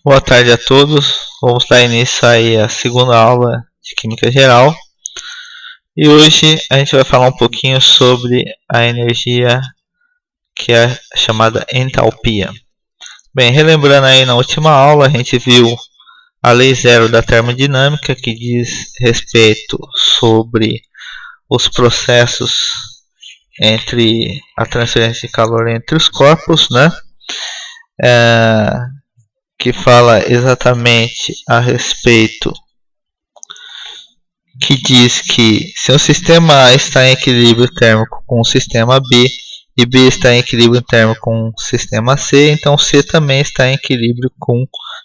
Boa tarde a todos. Vamos dar início aí à segunda aula de Química Geral. E hoje a gente vai falar um pouquinho sobre a energia que é chamada entalpia. Bem, relembrando aí na última aula, a gente viu a lei zero da termodinâmica, que diz respeito sobre os processos entre a transferência de calor entre os corpos, né? Que fala exatamente a respeito, que diz que se um sistema A está em equilíbrio térmico com o sistema B e B está em equilíbrio térmico com o sistema C, então C também está em equilíbrio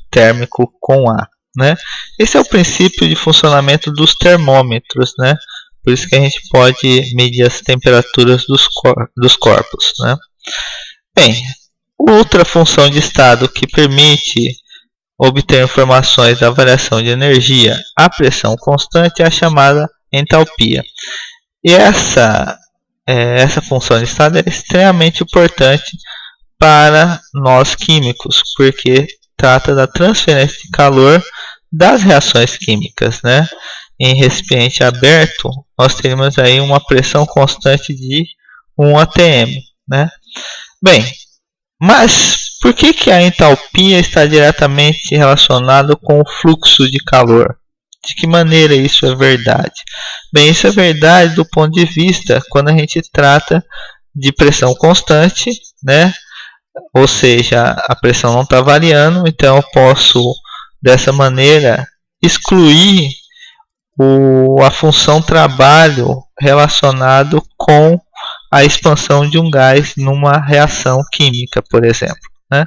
térmico com A, né? Esse é o princípio de funcionamento dos termômetros, né? Por isso que a gente pode medir as temperaturas dos corpos, né? Bem, outra função de estado que permite obter informações da variação de energia a pressão constante é a chamada entalpia. E essa função de estado é extremamente importante para nós químicos, porque trata da transferência de calor das reações químicas, né? Em recipiente aberto, nós teremos aí uma pressão constante de 1 atm, né? Bem, mas por que a entalpia está diretamente relacionada com o fluxo de calor? De que maneira isso é verdade? Bem, isso é verdade do ponto de vista quando a gente trata de pressão constante, né? Ou seja, a pressão não está variando, então eu posso dessa maneira excluir a função trabalho relacionado com a expansão de um gás numa reação química, por exemplo, né?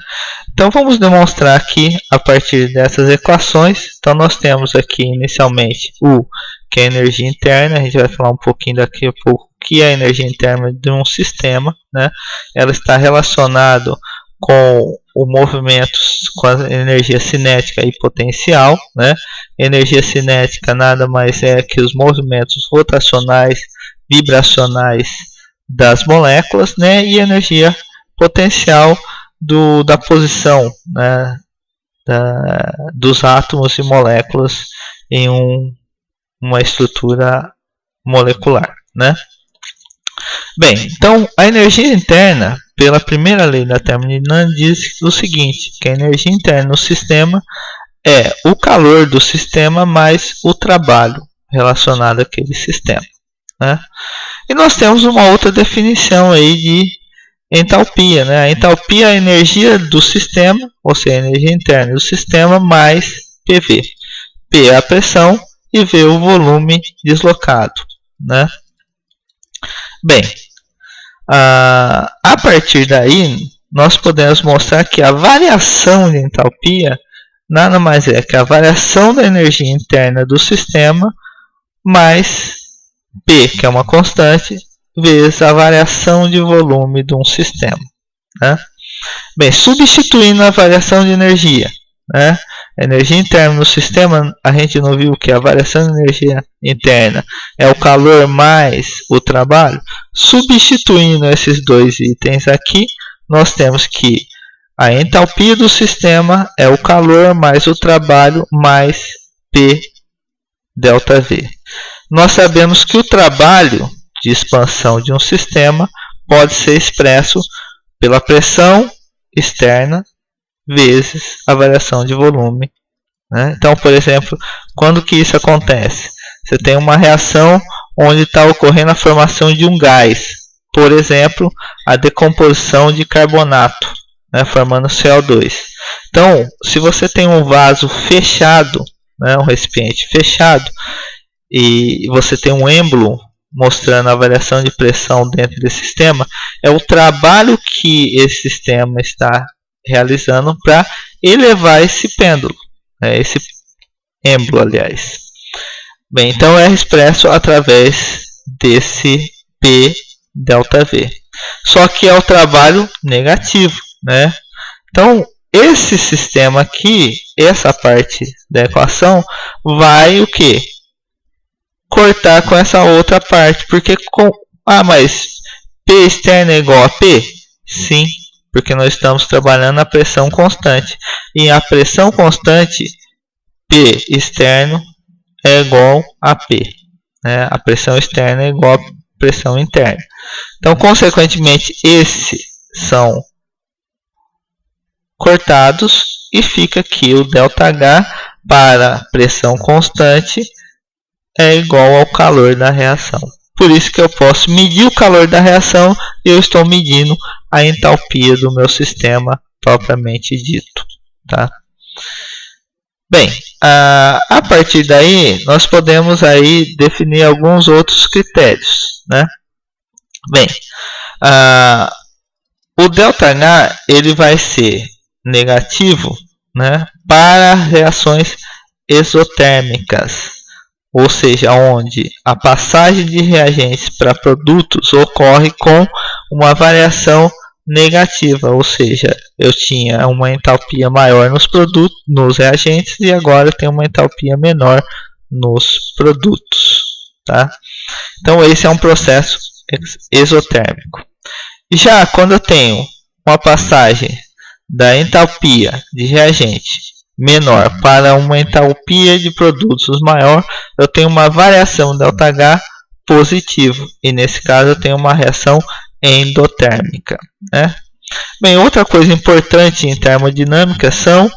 Então vamos demonstrar aqui a partir dessas equações. Então nós temos aqui inicialmente U, que é a energia interna. A gente vai falar um pouquinho daqui a pouco o que é a energia interna de um sistema, né? Ela está relacionada com o movimento, com a energia cinética e potencial, né? Energia cinética nada mais é que os movimentos rotacionais, vibracionais das moléculas, né? E energia potencial da posição, né? Dos átomos e moléculas em uma estrutura molecular, né? Bem, então a energia interna, pela primeira lei da termodinâmica, diz o seguinte, que a energia interna no sistema é o calor do sistema mais o trabalho relacionado àquele sistema, né? E nós temos uma outra definição aí de entalpia, né? A entalpia é a energia do sistema, ou seja, a energia interna do sistema mais PV. P é a pressão e V o volume deslocado, né? Bem, a partir daí nós podemos mostrar que a variação de entalpia nada mais é que a variação da energia interna do sistema mais P, que é uma constante, vezes a variação de volume de um sistema, né? Bem, substituindo a variação de energia, né? A energia interna no sistema, a gente não viu que a variação de energia interna é o calor mais o trabalho. Substituindo esses dois itens aqui, nós temos que a entalpia do sistema é o calor mais o trabalho mais P delta V. Nós sabemos que o trabalho de expansão de um sistema pode ser expresso pela pressão externa vezes a variação de volume, né? Então, por exemplo, quando que isso acontece? Você tem uma reação onde está ocorrendo a formação de um gás, por exemplo, a decomposição de carbonato, né, formando CO2. Então, se você tem um vaso fechado, né, um recipiente fechado, e você tem um êmbolo mostrando a variação de pressão dentro desse sistema, é o trabalho que esse sistema está realizando para elevar esse pêndulo, né, esse êmbolo, aliás. Bem, então é expresso através desse P delta V. Só que é o trabalho negativo, né? Então, esse sistema aqui, essa parte da equação, vai o quê? Cortar com essa outra parte, porque mas P externo é igual a P? Sim, porque nós estamos trabalhando a pressão constante. E a pressão constante, P externo, é igual a P. Né? A pressão externa é igual a pressão interna. Então, consequentemente, esses são cortados e fica aqui o ΔH para pressão constante é igual ao calor da reação. Por isso que eu posso medir o calor da reação e eu estou medindo a entalpia do meu sistema propriamente dito. Tá? Bem, a partir daí nós podemos aí definir alguns outros critérios. Né? Bem, o ΔH ele vai ser negativo, né, para reações exotérmicas, ou seja, onde a passagem de reagentes para produtos ocorre com uma variação negativa, ou seja, eu tinha uma entalpia maior nos reagentes e agora tem uma entalpia menor nos produtos. Tá? Então esse é um processo exotérmico. Já quando eu tenho uma passagem da entalpia de reagente menor para uma entalpia de produtos maior, eu tenho uma variação ΔH positivo. E nesse caso eu tenho uma reação endotérmica. Né? Bem, outra coisa importante em termodinâmica são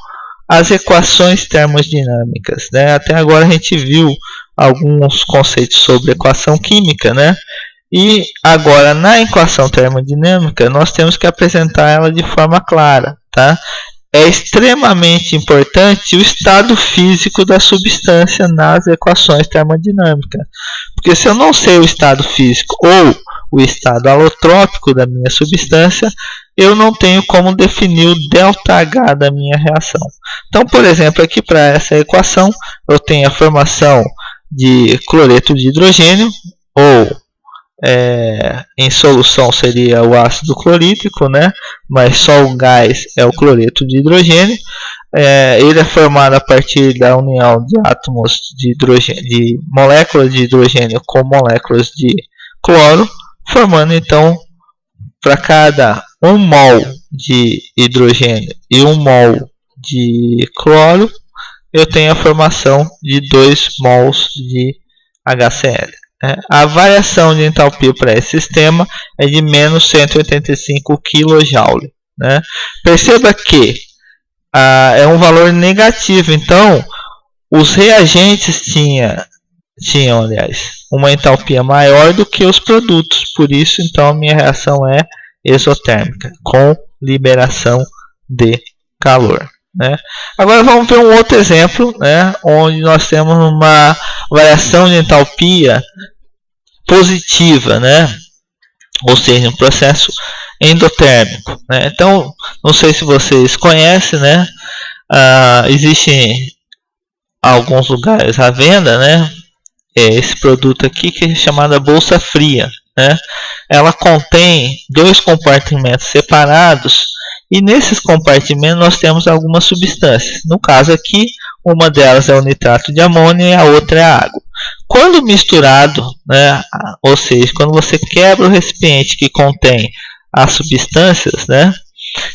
as equações termodinâmicas. Né? Até agora a gente viu alguns conceitos sobre equação química, né? E agora na equação termodinâmica nós temos que apresentar ela de forma clara. Tá? É extremamente importante o estado físico da substância nas equações termodinâmicas. Porque se eu não sei o estado físico ou o estado alotrópico da minha substância, eu não tenho como definir o ΔH da minha reação. Então, por exemplo, aqui para essa equação, eu tenho a formação de cloreto de hidrogênio, ou em solução seria o ácido clorídrico, né? Mas só o gás é o cloreto de hidrogênio. Ele é formado a partir da união de átomos de hidrogênio, de moléculas de hidrogênio com moléculas de cloro, formando então para cada 1 mol de hidrogênio e 1 mol de cloro, eu tenho a formação de 2 mols de HCl. A variação de entalpia para esse sistema é de menos 185 kJ. Né? Perceba que é um valor negativo, então os reagentes tinham, aliás, uma entalpia maior do que os produtos, por isso então a minha reação é exotérmica, com liberação de calor. Né? Agora vamos ver um outro exemplo, né, onde nós temos uma variação de entalpia positiva, né? Ou seja, um processo endotérmico. Né? Então, não sei se vocês conhecem, né? Existem alguns lugares à venda, né? Esse produto aqui que é chamada bolsa fria. Né? Ela contém 2 compartimentos separados. E nesses compartimentos nós temos algumas substâncias. No caso aqui, uma delas é o nitrato de amônio e a outra é a água. Quando misturado, né, ou seja, quando você quebra o recipiente que contém as substâncias, né,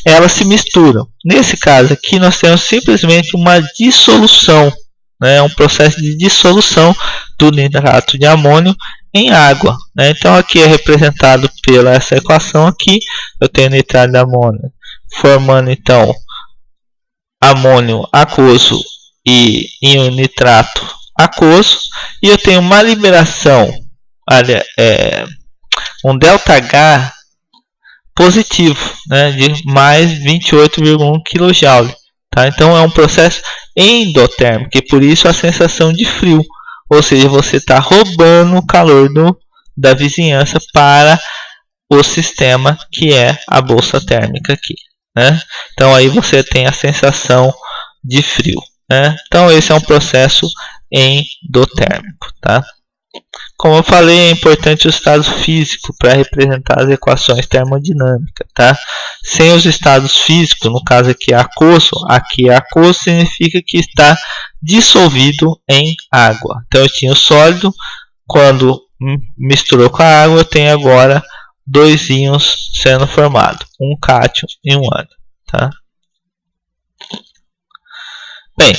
elas se misturam. Nesse caso aqui nós temos simplesmente uma dissolução, né, um processo de dissolução do nitrato de amônio em água. Né? Então aqui é representado pela essa equação aqui. Eu tenho nitrato de amônio formando então amônio aquoso e íon nitrato aquoso, e eu tenho uma liberação, um ΔH positivo, né, de mais 28,1 kJ. Tá? Então é um processo endotérmico e por isso a sensação de frio, ou seja, você está roubando o calor da vizinhança para o sistema que é a bolsa térmica aqui. Né? Então aí você tem a sensação de frio. Né? Então esse é um processo endotérmico. Tá? Como eu falei, é importante o estado físico para representar as equações termodinâmicas. Tá? Sem os estados físicos, no caso aqui é aquoso significa que está dissolvido em água. Então eu tinha o sólido, quando misturou com a água, eu tenho agora dois íons sendo formados, um cátion e um ânion, tá? Bem,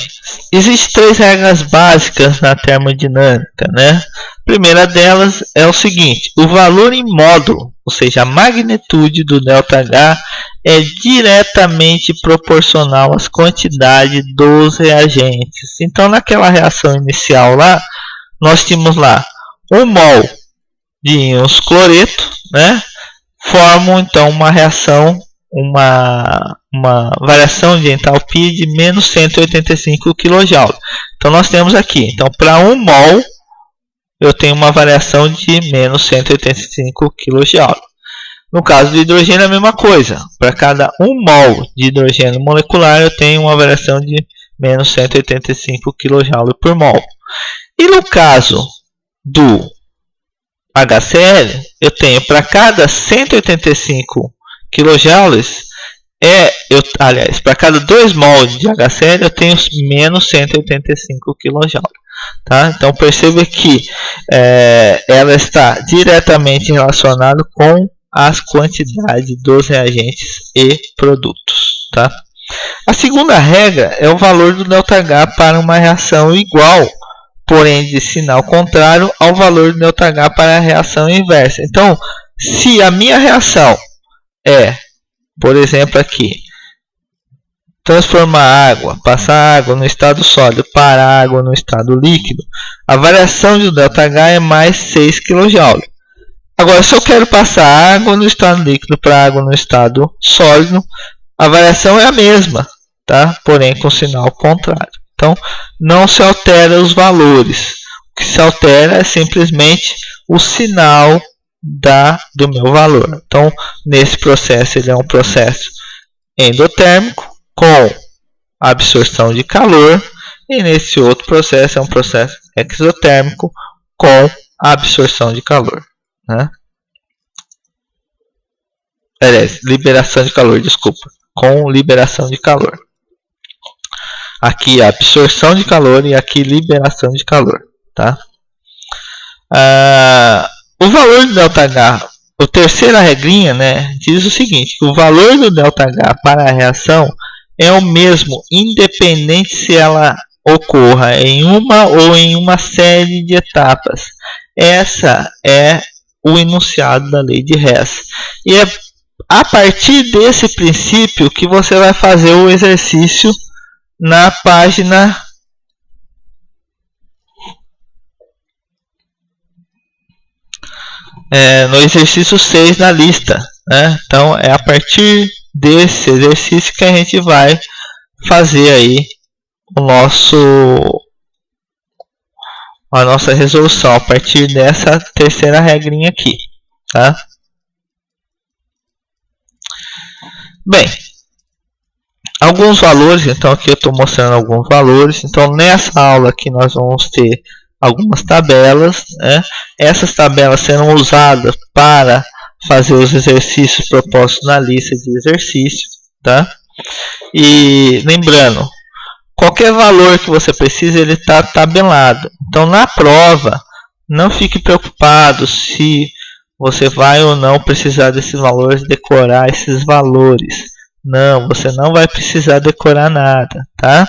existem três regras básicas na termodinâmica, né? A primeira delas é o seguinte: o valor em módulo, ou seja, a magnitude do ΔH, é diretamente proporcional às quantidades dos reagentes. Então, naquela reação inicial lá, nós tínhamos lá 1 mol de íons cloreto, né? Formam então uma reação, uma variação de entalpia de menos 185 kJ. Então nós temos aqui, então para 1 mol eu tenho uma variação de menos 185 kJ. No caso do hidrogênio é a mesma coisa. Para cada 1 mol de hidrogênio molecular eu tenho uma variação de menos 185 kJ por mol. E no caso do HCl, eu tenho para cada 185 kJ, para cada 2 mol de HCl eu tenho menos 185 kJ. Tá? Então perceba que ela está diretamente relacionada com as quantidades dos reagentes e produtos. Tá? A segunda regra é o valor do ΔH para uma reação igual, porém de sinal contrário ao valor do ΔH para a reação inversa. Então, se a minha reação é, por exemplo aqui, transformar água, passar água no estado sólido para água no estado líquido, a variação do ΔH é mais 6 kJ. Agora, se eu quero passar água no estado líquido para água no estado sólido, a variação é a mesma, tá? Porém com sinal contrário. Então, não se altera os valores. O que se altera é simplesmente o sinal do meu valor. Então, nesse processo, ele é um processo endotérmico com absorção de calor. E nesse outro processo, é um processo exotérmico com absorção de calor. Né? Liberação de calor, desculpa. Com liberação de calor. Aqui absorção de calor e aqui liberação de calor, tá? O valor do ΔH, a terceira regrinha, né, diz o seguinte: que o valor do ΔH para a reação é o mesmo, independente se ela ocorra em uma ou em uma série de etapas. Essa é o enunciado da lei de Hess. E é a partir desse princípio que você vai fazer o exercício na página no exercício 6 da lista, né? Então é a partir desse exercício que a gente vai fazer aí a nossa resolução a partir dessa terceira regrinha aqui, tá? Bem, alguns valores, então aqui eu estou mostrando alguns valores. Então nessa aula aqui nós vamos ter algumas tabelas, né? Essas tabelas serão usadas para fazer os exercícios propostos na lista de exercícios, tá? E lembrando, qualquer valor que você precisa, ele está tabelado. Então na prova, não fique preocupado se você vai ou não precisar desses valores, decorar esses valores. Não, você não vai precisar decorar nada, tá?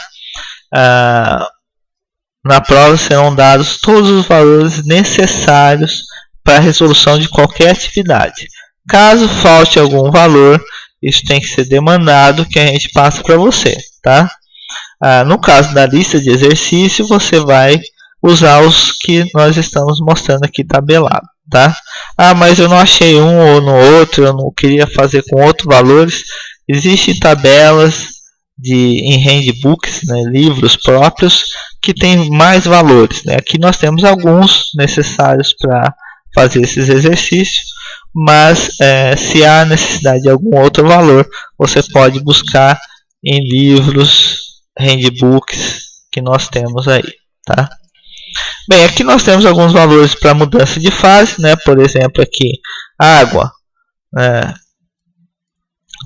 Na prova serão dados todos os valores necessários para a resolução de qualquer atividade. Caso falte algum valor, isso tem que ser demandado que a gente passa para você, tá? No caso da lista de exercício, você vai usar os que nós estamos mostrando aqui tabelado, tá? Mas eu não achei um ou no outro, eu não queria fazer com outros valores. Existem tabelas em handbooks, né, livros próprios, que tem mais valores, né? Aqui nós temos alguns necessários para fazer esses exercícios, mas se há necessidade de algum outro valor, você pode buscar em livros, handbooks que nós temos aí, tá? Bem, aqui nós temos alguns valores para mudança de fase, né? Por exemplo, aqui água,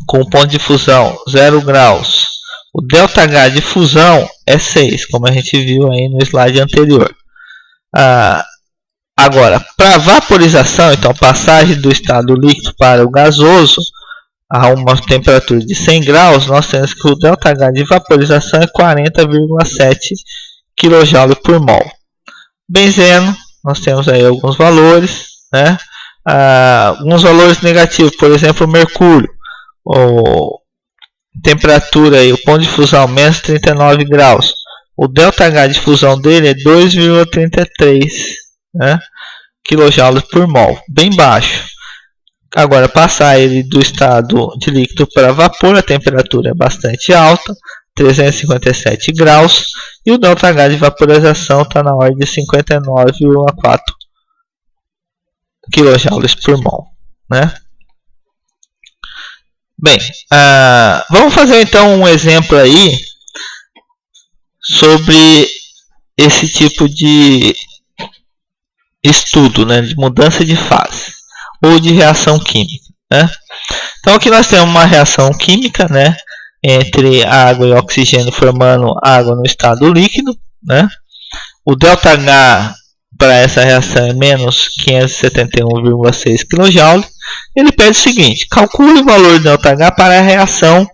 com ponto de fusão 0 graus. O ΔH de fusão é 6, como a gente viu aí no slide anterior. Agora, para vaporização, então passagem do estado líquido para o gasoso a uma temperatura de 100 graus, nós temos que o ΔH de vaporização é 40,7 kJ por mol. Benzeno, nós temos aí alguns valores, né? Alguns valores negativos, por exemplo, o mercúrio, temperatura aí, o ponto de fusão menos 39 graus, o ΔH de fusão dele é 2,33, né, kJ por mol, bem baixo. Agora, passar ele do estado de líquido para vapor, a temperatura é bastante alta, 357 graus, e o ΔH de vaporização está na ordem de 59,4 kJ por mol, né? Bem, vamos fazer então um exemplo aí sobre esse tipo de estudo, né, de mudança de fase ou de reação química, né? Então aqui nós temos uma reação química, né, entre água e oxigênio formando água no estado líquido, né? O ΔH para essa reação é menos 571,6 kJ. Ele pede o seguinte: calcule o valor do ΔH para a reação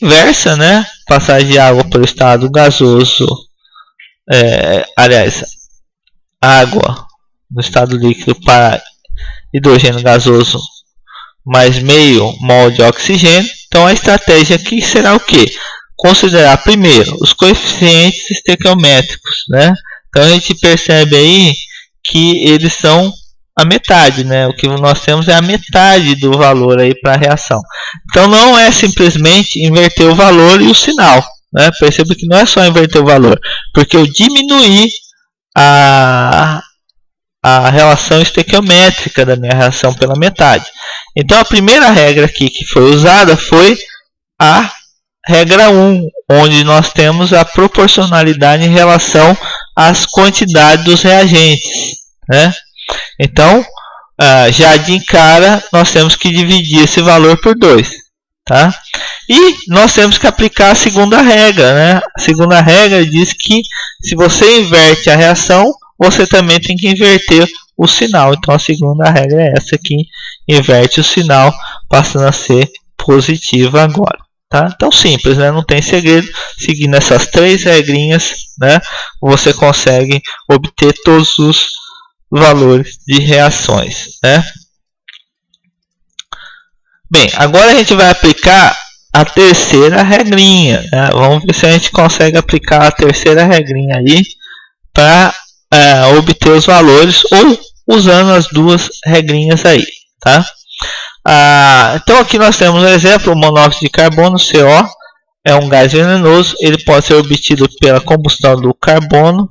inversa, né? Passagem de água para o estado gasoso, água no estado líquido para hidrogênio gasoso mais meio mol de oxigênio. Então a estratégia aqui será o que? Considerar primeiro os coeficientes estequiométricos, né? Então a gente percebe aí que eles são a metade, né? O que nós temos é a metade do valor aí para a reação. Então não é simplesmente inverter o valor e o sinal, né? Perceba que não é só inverter o valor, porque eu diminuí a relação estequiométrica da minha reação pela metade. Então a primeira regra aqui que foi usada foi a regra 1, onde nós temos a proporcionalidade em relação às quantidades dos reagentes, né? Então, já de cara, nós temos que dividir esse valor por 2, tá? E nós temos que aplicar a segunda regra, né? A segunda regra diz que se você inverte a reação, você também tem que inverter o sinal. Então a segunda regra é essa aqui, inverte o sinal, passando a ser positiva agora. Tá? Então simples, né? Não tem segredo. Seguindo essas 3 regrinhas, né, você consegue obter todos os valores de reações, né? Bem, agora a gente vai aplicar a terceira regrinha, né? Vamos ver se a gente consegue aplicar a terceira regrinha aí para obter os valores, ou usando as duas regrinhas aí, tá? Então aqui nós temos um exemplo: o monóxido de carbono, CO, é um gás venenoso. Ele pode ser obtido pela combustão do carbono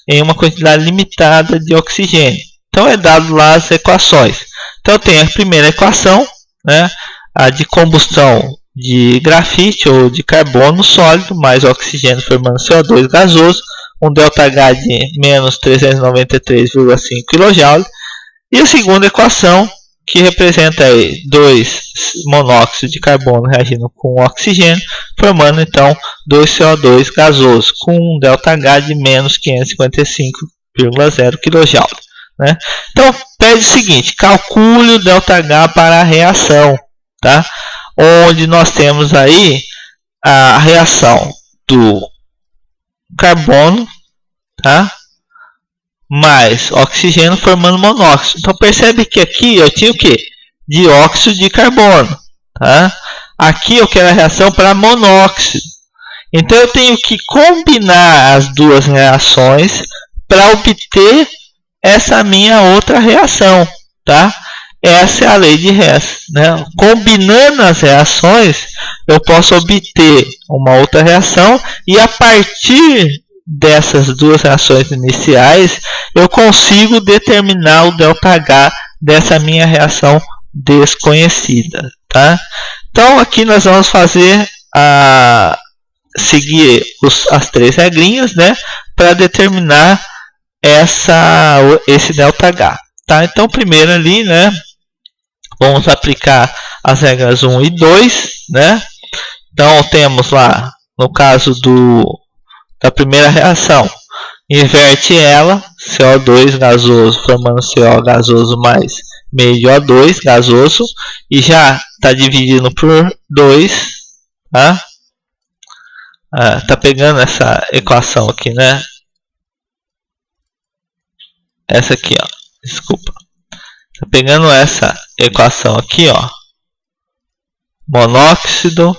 em uma quantidade limitada de oxigênio. Então é dado lá as equações. Então tem a primeira equação, né, a de combustão de grafite ou de carbono sólido mais oxigênio formando CO2 gasoso, um ΔH de menos 393,5 kJ. E a segunda equação, que representa aí 2 monóxido de carbono reagindo com oxigênio, formando então 2 CO2 gasoso com um ΔH de menos 555,0 kJ, né? Então pede o seguinte: calcule o ΔH para a reação, tá? Onde nós temos aí a reação do carbono, tá, mais oxigênio formando monóxido. Então percebe que aqui eu tinha o que? Dióxido de carbono, tá? Aqui eu quero a reação para monóxido. Então eu tenho que combinar as duas reações para obter essa minha outra reação, tá? Essa é a lei de Hess, né? Combinando as reações, eu posso obter uma outra reação, e a partir dessas duas reações iniciais, eu consigo determinar o ΔH dessa minha reação desconhecida, tá? Então aqui nós vamos fazer seguir as 3 regrinhas, né, para determinar esse ΔH, tá? Então primeiro ali, né, vamos aplicar as regras 1 e 2, né? Então temos lá, no caso da primeira reação, inverte ela, CO2 gasoso formando CO gasoso mais meio de O2 gasoso, e já está dividindo por 2, tá? Tá pegando essa equação aqui, né? Essa aqui, ó, desculpa. Tá pegando essa equação aqui, ó, monóxido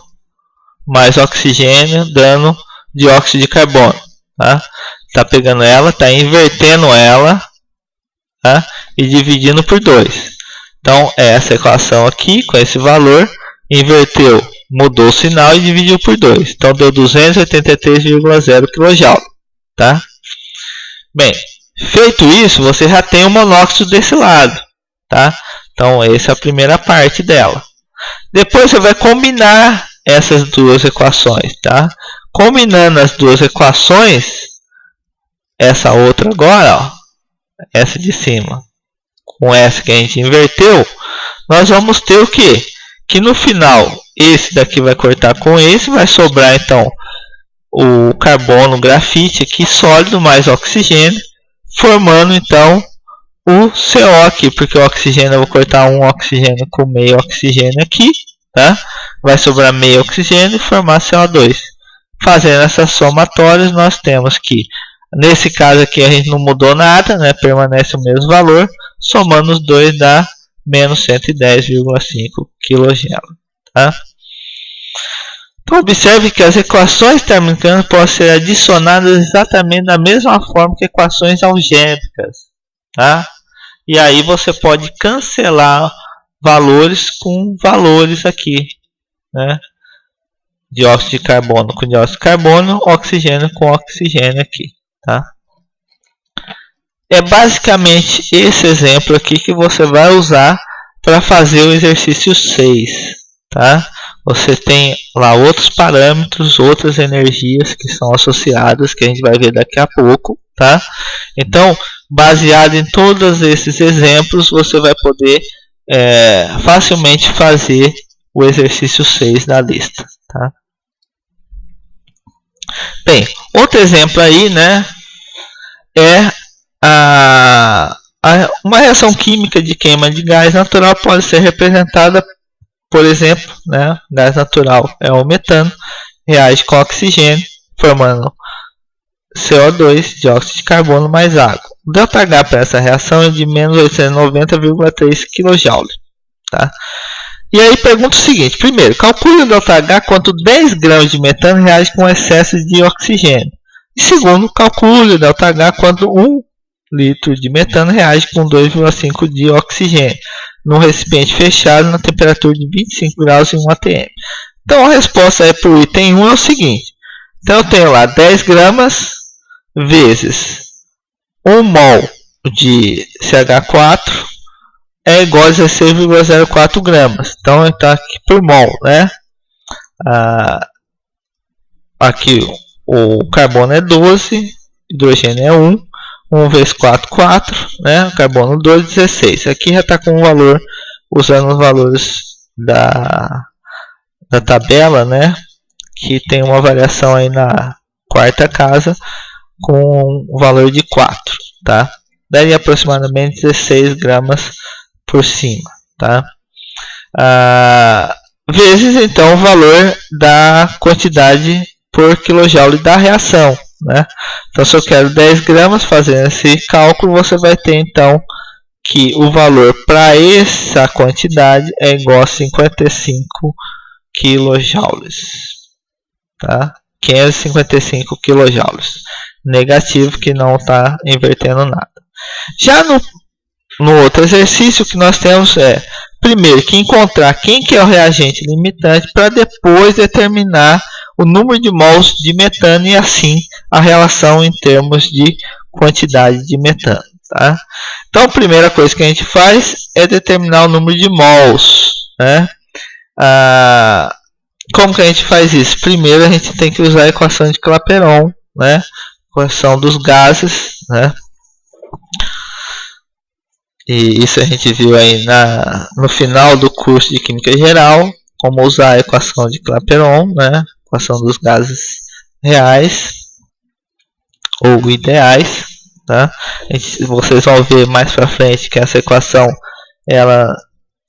mais oxigênio dando dióxido de carbono, tá? Tá pegando ela, tá invertendo ela, tá? E dividindo por 2. Então, essa equação aqui, com esse valor, inverteu, mudou o sinal e dividiu por 2. Então, deu 283,0 kJ, tá? Bem, feito isso, você já tem o monóxido desse lado, tá? Então, essa é a primeira parte dela. Depois, você vai combinar essas duas equações, tá? Combinando as duas equações, essa outra agora, ó, essa de cima, com essa que a gente inverteu, nós vamos ter o quê? Que no final, esse daqui vai cortar com esse, vai sobrar então o carbono grafite aqui sólido mais oxigênio, formando então o CO aqui, porque o oxigênio eu vou cortar um oxigênio com meio oxigênio aqui, tá? Vai sobrar meio oxigênio e formar CO2. Fazendo essas somatórias, nós temos que, nesse caso aqui a gente não mudou nada, né? Permanece o mesmo valor, somando os dois dá menos 110,5 kJ, tá? Então observe que as equações termodinâmicas podem ser adicionadas exatamente da mesma forma que equações algébricas, tá? E aí você pode cancelar valores com valores aqui, né? Dióxido de carbono com dióxido de carbono, oxigênio com oxigênio aqui, tá? É basicamente esse exemplo aqui que você vai usar para fazer o exercício 6, tá? Você tem lá outros parâmetros, outras energias que são associadas, que a gente vai ver daqui a pouco, tá? Então, baseado em todos esses exemplos, você vai poder facilmente fazer o exercício 6 da lista, tá? Bem, outro exemplo aí, né, é uma reação química de queima de gás natural pode ser representada, por exemplo, né, gás natural é o metano, reage com oxigênio, formando CO2, dióxido de carbono mais água. O ΔH para essa reação é de menos 890,3 kJ. Tá? E aí pergunta o seguinte: primeiro, calcule o ΔH quanto 10 gramas de metano reage com excesso de oxigênio. E segundo, calcule o ΔH quanto 1 litro de metano reage com 2,5 de oxigênio num recipiente fechado na temperatura de 25 graus em 1 atm. Então a resposta para o item 1 é o seguinte. Então eu tenho lá 10 gramas vezes 1 mol de CH4 é igual a 16,04 gramas. Então está aqui por mol, né? Aqui o carbono é 12, hidrogênio é 1. 1 vezes 4, 4, né? Carbono 2, 16. Aqui já está com o valor, usando os valores da tabela, né? Que tem uma variação aí na quarta casa com o valor de 4, tá? Daria aproximadamente 16 gramas por cima, tá? Vezes então o valor da quantidade por kJ da reação, né? Então, se eu quero 10 gramas, fazendo esse cálculo, você vai ter então que o valor para essa quantidade é igual a 55 kJ, tá? 555 kJ. Negativo, que não está invertendo nada. Já no outro exercício, que nós temos é, primeiro, que encontrar quem que é o reagente limitante para depois determinar o número de mols de metano e assim a relação em termos de quantidade de metano, tá? Então a primeira coisa que a gente faz é determinar o número de mols, né? Como que a gente faz isso? Primeiro a gente tem que usar a equação de Clapeyron, né? Equação dos gases, né? E isso a gente viu aí no final do curso de Química Geral, como usar a equação de Clapeyron, né? Equação dos gases reais. ou ideais, tá? Vocês vão ver mais para frente que essa equação ela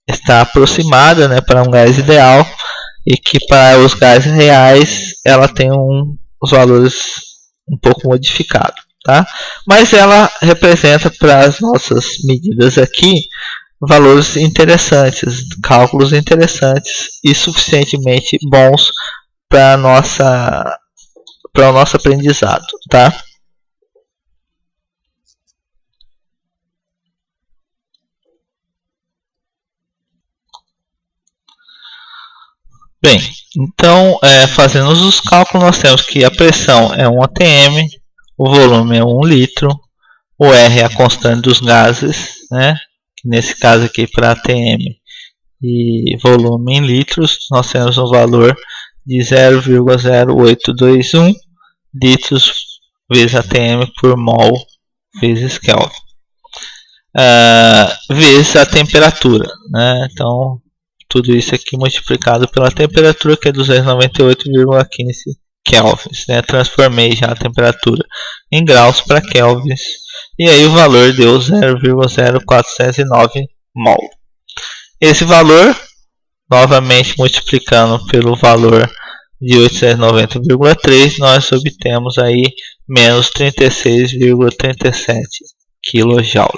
está aproximada, né, para um gás ideal, e que para os gases reais ela tem os valores um pouco modificados, tá? Mas ela representa para as nossas medidas aqui valores interessantes, cálculos interessantes e suficientemente bons para o nosso aprendizado, tá? Bem, então, fazendo os cálculos, nós temos que a pressão é 1 atm, o volume é 1 litro, o R é a constante dos gases, né? Que nesse caso aqui para atm e volume em litros, nós temos um valor de 0,0821 litros vezes atm por mol vezes Kelvin, vezes a temperatura, né? Então, tudo isso aqui multiplicado pela temperatura, que é 298,15 kelvins, né? Transformei já a temperatura em graus para kelvins, e aí o valor deu 0,0409 mol. Esse valor, novamente multiplicando pelo valor de 890,3, nós obtemos aí menos 36,37 kJ,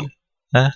né?